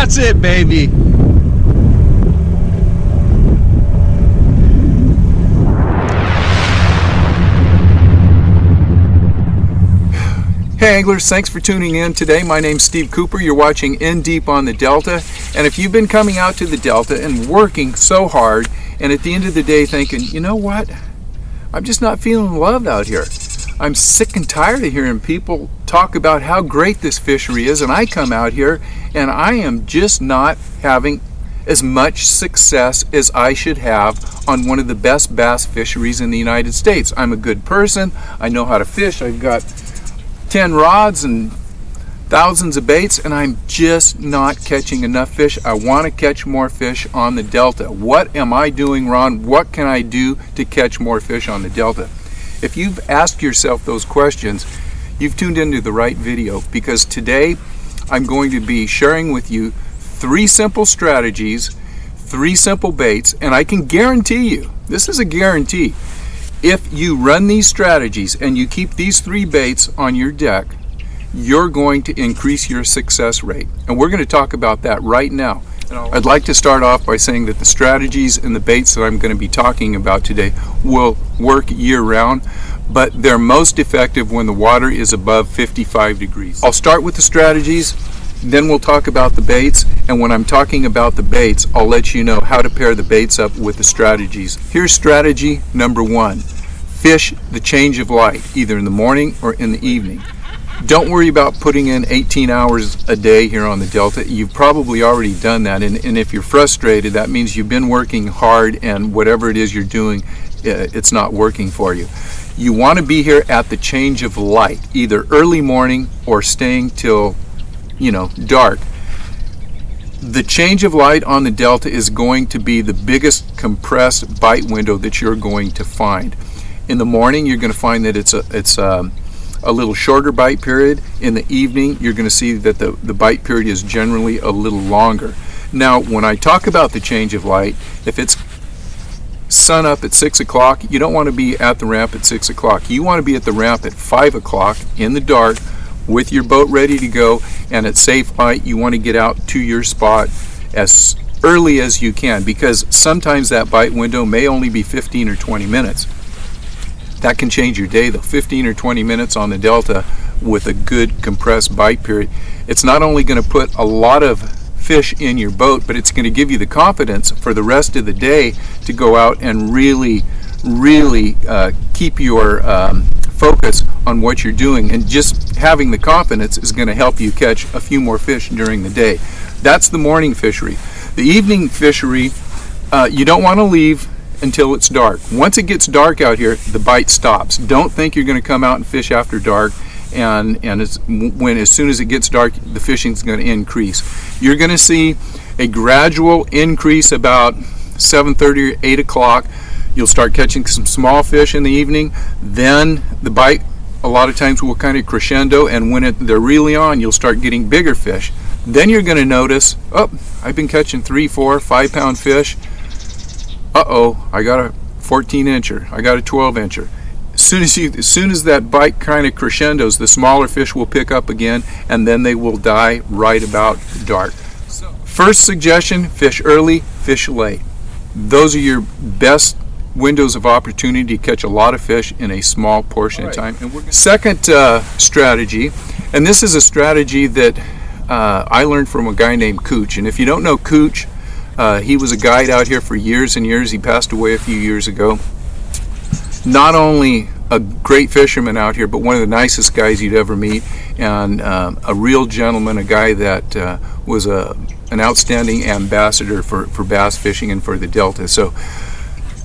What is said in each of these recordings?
That's it, baby. Hey anglers, thanks for tuning in today. My name's Steve Cooper. You're watching In Deep on the Delta. And if you've been coming out to the Delta and working so hard, and at the end of the day thinking, you know what? I'm just not feeling loved out here. I'm sick and tired of hearing people talk about how great this fishery is, and I come out here and I am just not having as much success as I should have on one of the best bass fisheries in the United States. I'm a good person. I know how to fish. I've got 10 rods and thousands of baits, and I'm just not catching enough fish. I want to catch more fish on the Delta. What am I doing wrong? What can I do to catch more fish on the Delta? If you've asked yourself those questions, you've tuned into the right video, because today I'm going to be sharing with you 3 simple strategies, 3 simple baits, and I can guarantee you, this is a guarantee, if you run these strategies and you keep these 3 baits on your deck, you're going to increase your success rate. And we're going to talk about that right now. I'd like to start off by saying that the strategies and the baits that I'm going to be talking about today will work year-round, but they're most effective when the water is above 55 degrees. I'll start with the strategies, then we'll talk about the baits, and when I'm talking about the baits, I'll let you know how to pair the baits up with the strategies. Here's strategy number 1. Fish the change of light, either in the morning or in the evening. Don't worry about putting in 18 hours a day here on the Delta. You've probably already done that, and if you're frustrated, that means you've been working hard and whatever it is you're doing, it's not working for you. You want to be here at the change of light, either early morning or staying till, dark. The change of light on the Delta is going to be the biggest compressed bite window that you're going to find. In the morning, you're going to find that it's a little shorter bite period. In the evening, you're going to see that the bite period is generally a little longer. Now, when I talk about the change of light, if it's sun up at 6 o'clock, you don't want to be at the ramp at 6 o'clock. You want to be at the ramp at 5 o'clock in the dark with your boat ready to go, and at safe light, you want to get out to your spot as early as you can, because sometimes that bite window may only be 15 or 20 minutes. That can change your day though. 15 or 20 minutes on the Delta with a good compressed bite period. It's not only going to put a lot of fish in your boat, but it's going to give you the confidence for the rest of the day to go out and really keep your focus on what you're doing. And just having the confidence is going to help you catch a few more fish during the day. That's the morning fishery. The evening fishery, you don't want to leave until it's dark. Once it gets dark out here, the bite stops. Don't think you're going to come out and fish after dark, and as soon as it gets dark, the fishing's going to increase. You're going to see a gradual increase about 7:30 or 8 o'clock. You'll start catching some small fish in the evening. Then the bite a lot of times will kind of crescendo, and when they're really on, you'll start getting bigger fish. Then you're going to notice, oh, I've been catching 3, 4, 5 pound fish. Uh-oh, I got a 14-incher, I got a 12-incher. As soon as that bite kind of crescendos, the smaller fish will pick up again, and then they will die right about dark. First suggestion, fish early, fish late. Those are your best windows of opportunity to catch a lot of fish in a small portion of time. Second strategy, and this is a strategy that I learned from a guy named Cooch. And if you don't know Cooch, he was a guide out here for years and years. He passed away a few years ago. Not only a great fisherman out here, but one of the nicest guys you'd ever meet, and a real gentleman, a guy that was an outstanding ambassador for bass fishing and for the Delta. So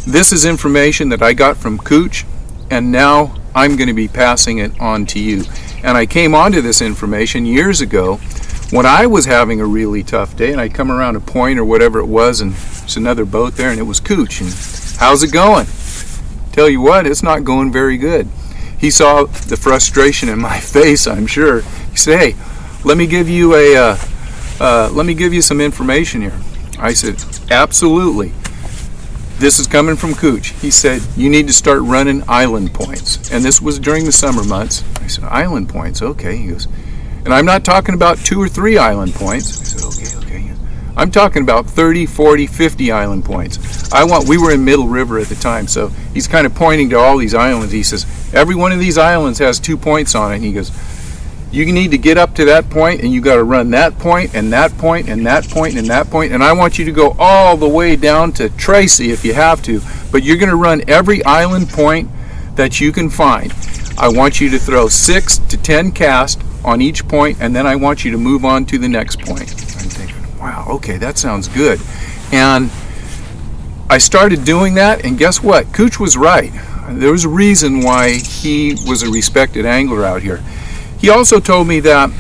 this is information that I got from Cooch, and now I'm going to be passing it on to you. And I came onto this information years ago when I was having a really tough day, and I come around a point or whatever it was, and there's another boat there, and it was Cooch. And how's it going? Tell you what, it's not going very good. He saw the frustration in my face, I'm sure. He said, "Hey, let me give you some information here." I said, "Absolutely." This is coming from Cooch. He said, "You need to start running island points." And this was during the summer months. I said, "Island points, okay." He goes, "And I'm not talking about 2 or 3 island points." I said, okay. I'm talking about 30, 40, 50 island points. We were in Middle River at the time, so he's kind of pointing to all these islands. He says, every one of these islands has 2 points on it. And he goes, you need to get up to that point, and you got to run that point, and that point, and that point, and that point, and I want you to go all the way down to Tracy if you have to, but you're going to run every island point that you can find. I want you to throw 6 to 10 casts on each point, and then I want you to move on to the next point. I'm thinking, wow, okay, that sounds good. And I started doing that, and guess what? Cooch was right. There was a reason why he was a respected angler out here. He also told me that,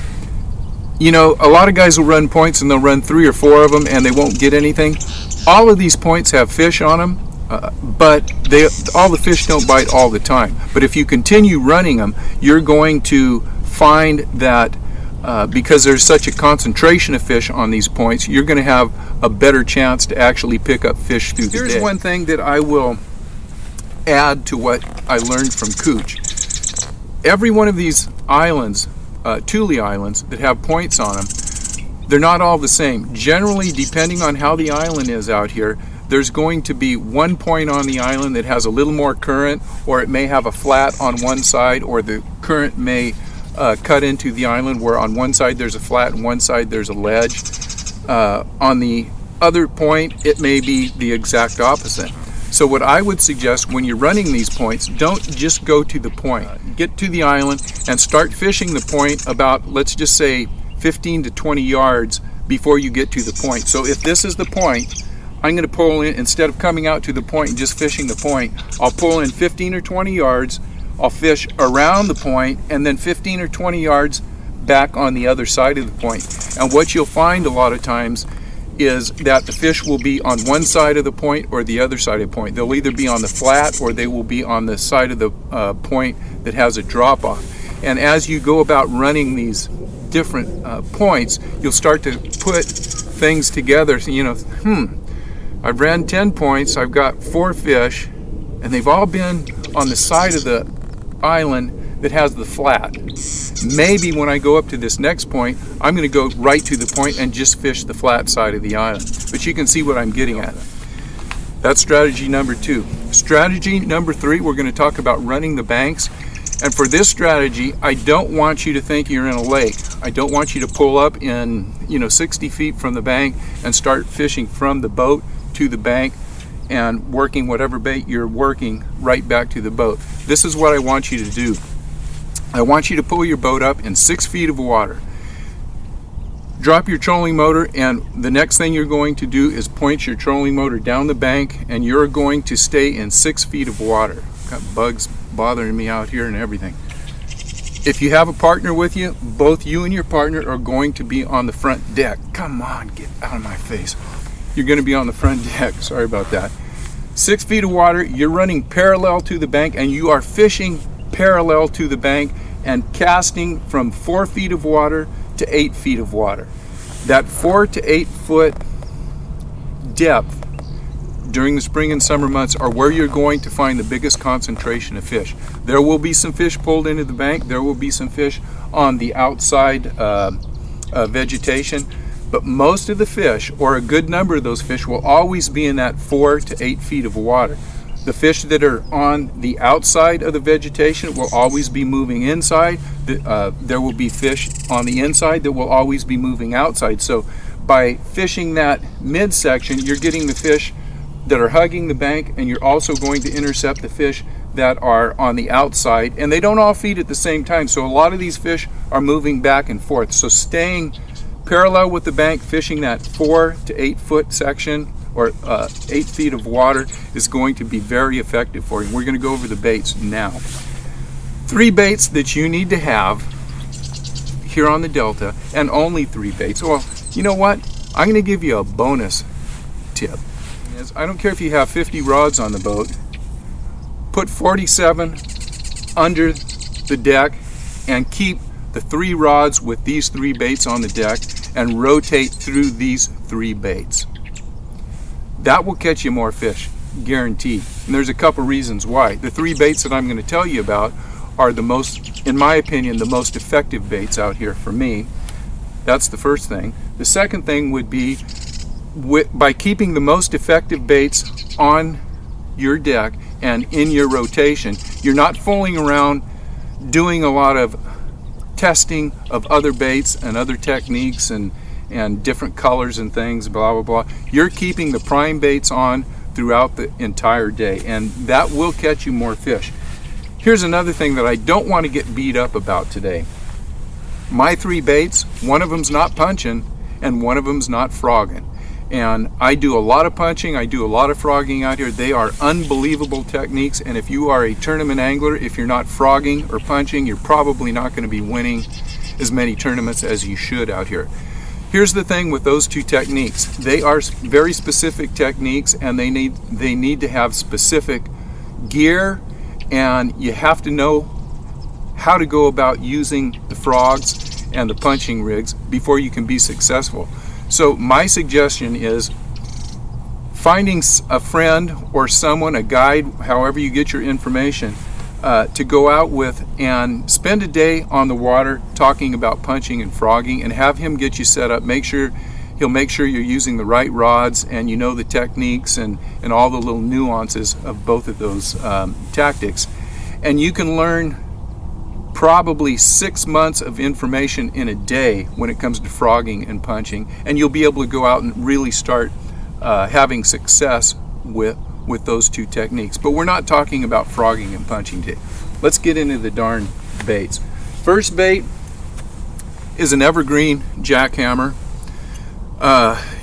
you know, a lot of guys will run points and they'll run 3 or 4 of them and they won't get anything. All of these points have fish on them, but all the fish don't bite all the time. But if you continue running them, you're going to find that because there's such a concentration of fish on these points, you're going to have a better chance to actually pick up fish through the day. Here's one thing that I will add to what I learned from Cooch. Every one of these islands, Thule Islands, that have points on them, they're not all the same. Generally, depending on how the island is out here, there's going to be one point on the island that has a little more current, or it may have a flat on one side, or the current may cut into the island where on one side there's a flat and one side there's a ledge. On the other point, it may be the exact opposite. So what I would suggest when you're running these points, don't just go to the point. Get to the island and start fishing the point about, let's just say, 15 to 20 yards before you get to the point. So if this is the point, I'm going to pull in, instead of coming out to the point and just fishing the point, I'll pull in 15 or 20 yards, I'll fish around the point, and then 15 or 20 yards back on the other side of the point. And what you'll find a lot of times is that the fish will be on one side of the point or the other side of the point. They'll either be on the flat or they will be on the side of the point that has a drop off. And as you go about running these different points, you'll start to put things together. So, you know, I've ran 10 points, I've got 4 fish, and they've all been on the side of the island that has the flat. Maybe when I go up to this next point, I'm going to go right to the point and just fish the flat side of the island. But you can see what I'm getting at. That's strategy number 2. Strategy number 3, we're going to talk about running the banks. And for this strategy, I don't want you to think you're in a lake. I don't want you to pull up in, 60 feet from the bank and start fishing from the boat to the bank and working whatever bait you're working right back to the boat. This is what I want you to do. I want you to pull your boat up in 6 feet of water. Drop your trolling motor, and the next thing you're going to do is point your trolling motor down the bank, and you're going to stay in 6 feet of water. Got bugs bothering me out here and everything. If you have a partner with you, both you and your partner are going to be on the front deck. Come on, get out of my face. You're going to be on the front deck. Sorry about that. 6 feet of water, you're running parallel to the bank, and you are fishing parallel to the bank and casting from 4 feet of water to 8 feet of water. That 4 to 8 foot depth during the spring and summer months are where you're going to find the biggest concentration of fish. There will be some fish pulled into the bank. There will be some fish on the outside vegetation. But most of the fish, or a good number of those fish, will always be in that 4 to 8 feet of water. The fish that are on the outside of the vegetation will always be moving inside. There will be fish on the inside that will always be moving outside. So by fishing that midsection, you're getting the fish that are hugging the bank, and you're also going to intercept the fish that are on the outside. And they don't all feed at the same time, so a lot of these fish are moving back and forth. So staying parallel with the bank, fishing that 4 to 8 foot section, or 8 feet of water, is going to be very effective for you. We're going to go over the baits now. 3 baits that you need to have here on the Delta, and only 3 baits. Well, you know what? I'm going to give you a bonus tip. I don't care if you have 50 rods on the boat, put 47 under the deck and keep the 3 rods with these 3 baits on the deck and rotate through these 3 baits. That will catch you more fish, guaranteed. And there's a couple reasons why. The 3 baits that I'm going to tell you about are the most, in my opinion, the most effective baits out here for me. That's the first thing. The second thing would be by keeping the most effective baits on your deck and in your rotation, you're not fooling around doing a lot of testing of other baits and other techniques and different colors and things, blah blah blah. You're keeping the prime baits on throughout the entire day, and that will catch you more fish. Here's another thing that I don't want to get beat up about today. My 3 baits, one of them's not punching and one of them's not frogging. And I do a lot of punching, I do a lot of frogging out here. They are unbelievable techniques, and if you are a tournament angler, if you're not frogging or punching, you're probably not going to be winning as many tournaments as you should out here. Here's the thing with those 2 techniques. They are very specific techniques, and they need to have specific gear, and you have to know how to go about using the frogs and the punching rigs before you can be successful. So my suggestion is finding a friend or someone, a guide, however you get your information, to go out with and spend a day on the water talking about punching and frogging, and have him get you set up. He'll make sure you're using the right rods and you know the techniques and all the little nuances of both of those tactics. And you can learn probably 6 months of information in a day when it comes to frogging and punching, and you'll be able to go out and really start having success with those 2 techniques. But we're not talking about frogging and punching today. Let's get into the darn baits. First bait is an evergreen jackhammer.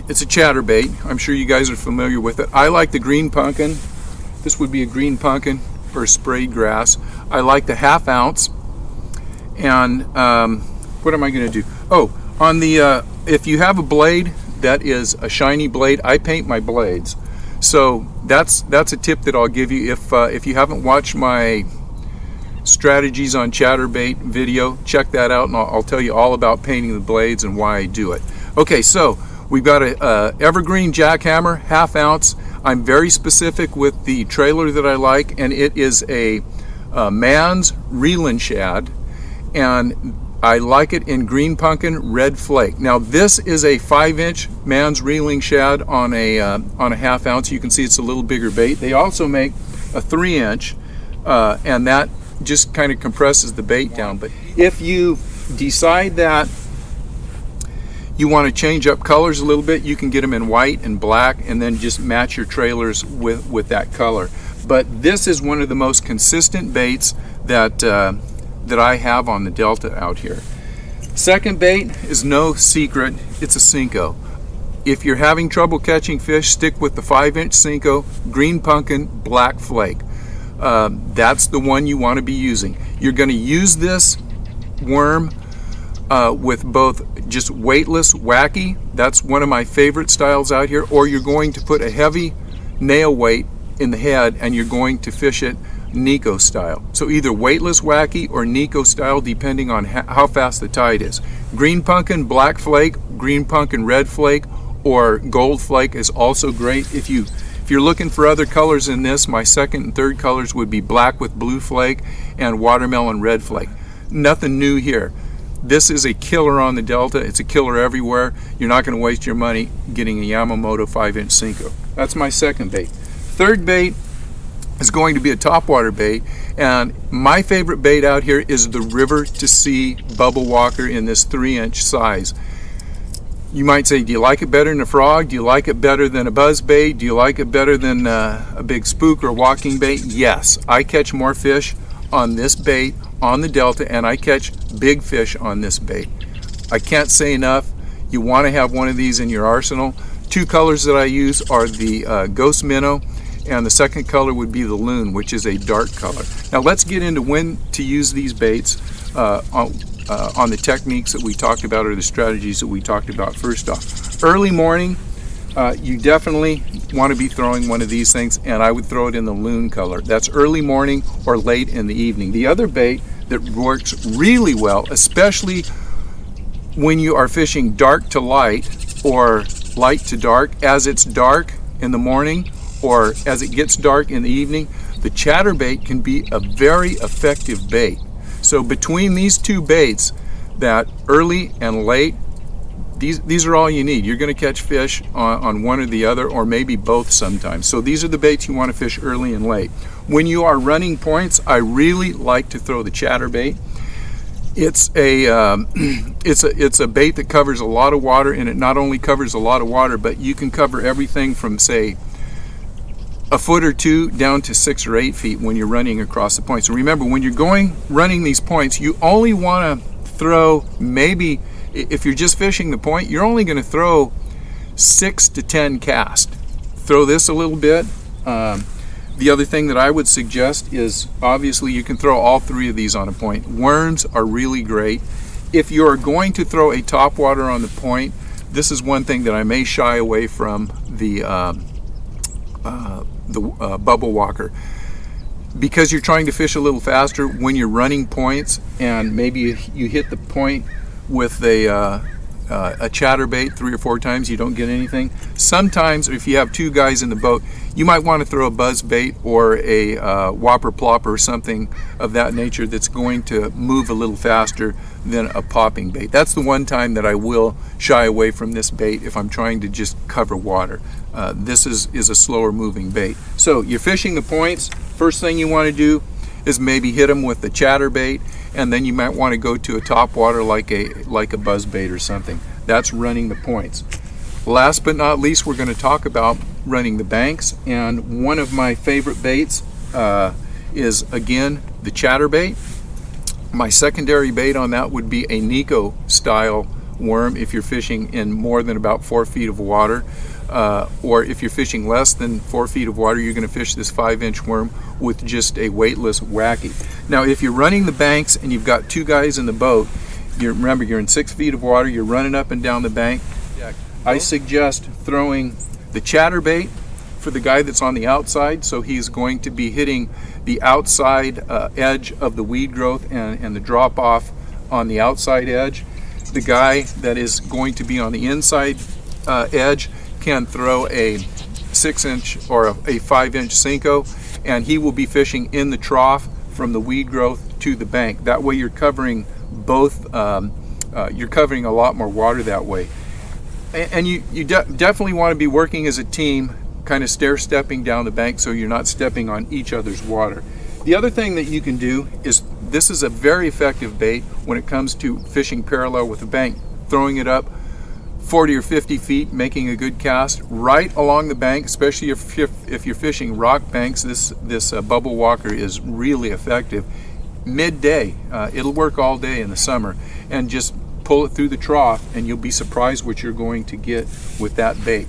It's a chatterbait. I'm sure you guys are familiar with it. I like the green pumpkin. This would be a green pumpkin or sprayed grass. I like the 1/2 ounce. And what am I going to do? Oh, on the if you have a blade that is a shiny blade, I paint my blades. So that's a tip that I'll give you. If you haven't watched my strategies on chatterbait video, check that out, and I'll tell you all about painting the blades and why I do it. Okay, so we've got a evergreen jackhammer, 1/2 ounce. I'm very specific with the trailer that I like, and it is a Mann's reelin shad, and I like it in green pumpkin, red flake. Now this is a 5-inch Mann's reeling shad on a 1/2 ounce. You can see it's a little bigger bait. They also make a 3-inch, and that just kind of compresses the bait down. But if you decide that you want to change up colors a little bit, you can get them in white and black, and then just match your trailers with that color. But this is one of the most consistent baits that I have on the Delta out here. Second bait is no secret, it's a Cinco. If you're having trouble catching fish, stick with the 5-inch Cinco, green pumpkin, black flake. That's the one you want to be using. You're going to use this worm with both just weightless wacky, that's one of my favorite styles out here, or you're going to put a heavy nail weight in the head and you're going to fish it Nico style. So either weightless wacky or Nico style, depending on how fast the tide is. Green pumpkin, black flake, green pumpkin, red flake, or gold flake is also great. If you're looking for other colors in this, my second and third colors would be black with blue flake and watermelon red flake. Nothing new here. This is a killer on the Delta. It's a killer everywhere. You're not going to waste your money getting a Yamamoto 5-inch Cinco. That's my second bait. Third bait is going to be a topwater bait, and my favorite bait out here is the River to Sea Bubble Walker in this 3-inch size. You might say, do you like it better than a frog? Do you like it better than a buzz bait? Do you like it better than a big spook or walking bait? Yes, I catch more fish on this bait on the Delta, and I catch big fish on this bait. I can't say enough. You want to have one of these in your arsenal. Two colors that I use are the Ghost Minnow, and the second color would be the Loon, which is a dark color. Now let's get into when to use these baits on the techniques that we talked about, or the strategies that we talked about. First off, early morning, you definitely want to be throwing one of these things, and I would throw it in the Loon color. That's early morning or late in the evening. The other bait that works really well, especially when you are fishing dark to light or light to dark, as it's dark in the morning or as it gets dark in the evening, the chatterbait can be a very effective bait. So between these two baits, that early and late, these are all you need. You're going to catch fish on one or the other, or maybe both sometimes. So these are the baits you want to fish early and late. When you are running points, I really like to throw the chatterbait. It's a bait that covers a lot of water, and it not only covers a lot of water, but you can cover everything from, say, a foot or two down to 6 or 8 feet when you're running across the point. So remember, when you're running these points, you only want to throw, maybe if you're just fishing the point, you're only going to throw 6 to 10 casts. Throw this a little bit. The other thing that I would suggest is, obviously, you can throw all 3 of these on a point. Worms are really great. If you're going to throw a topwater on the point, this is one thing that I may shy away from, the bubble walker, because you're trying to fish a little faster when you're running points, and maybe you hit the point with a chatterbait 3 or 4 times, you don't get anything. Sometimes, if you have 2 guys in the boat, you might want to throw a buzz bait or a whopper plopper or something of that nature that's going to move a little faster than a popping bait. That's the one time that I will shy away from this bait if I'm trying to just cover water. This is a slower moving bait. So you're fishing the points. First thing you want to do is maybe hit them with the chatterbait, and then you might want to go to a topwater like a buzz bait or something. That's running the points. Last but not least, we're going to talk about running the banks, and one of my favorite baits is, again, the chatterbait. My secondary bait on that would be a Nico style worm if you're fishing in more than about 4 feet of water, or if you're fishing less than 4 feet of water, you're going to fish this 5-inch worm with just a weightless wacky. Now, if you're running the banks and you've got 2 guys in the boat, remember, you're in 6 feet of water, you're running up and down the bank, I suggest throwing the chatterbait for the guy that's on the outside, so he's going to be hitting the outside edge of the weed growth and the drop off on the outside edge. The guy that is going to be on the inside edge can throw a 6-inch or a 5-inch Cinco, and he will be fishing in the trough from the weed growth to the bank. That way you're covering both, you're covering a lot more water that way. And you definitely want to be working as a team, kind of stair-stepping down the bank so you're not stepping on each other's water. The other thing that you can do is, this is a very effective bait when it comes to fishing parallel with the bank, throwing it up 40 or 50 feet, making a good cast right along the bank, especially if you're fishing rock banks. This bubble walker is really effective. Midday, it'll work all day in the summer, and just pull it through the trough, and you'll be surprised what you're going to get with that bait.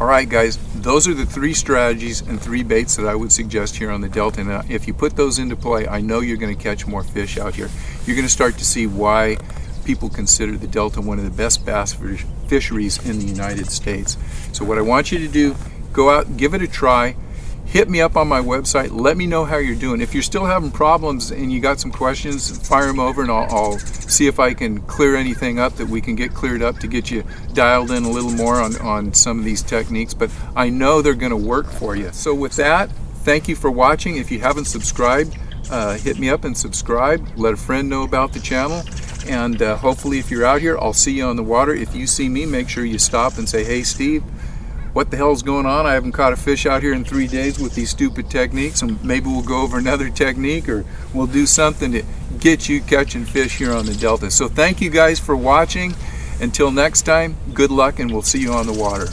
All right, guys, those are the 3 strategies and 3 baits that I would suggest here on the Delta. Now, if you put those into play, I know you're going to catch more fish out here. You're going to start to see why people consider the Delta one of the best bass fisheries in the United States. So what I want you to do, go out, give it a try. Hit me up on my website. Let me know how you're doing. If you're still having problems and you got some questions, fire them over, and I'll see if I can clear anything up that we can get cleared up to get you dialed in a little more on some of these techniques. But I know they're going to work for you. So with that, thank you for watching. If you haven't subscribed, hit me up and subscribe. Let a friend know about the channel. And hopefully, if you're out here, I'll see you on the water. If you see me, make sure you stop and say, "Hey, Steve, what the hell's going on? I haven't caught a fish out here in 3 days with these stupid techniques," and maybe we'll go over another technique, or we'll do something to get you catching fish here on the Delta. So thank you guys for watching. Until next time, good luck, and we'll see you on the water.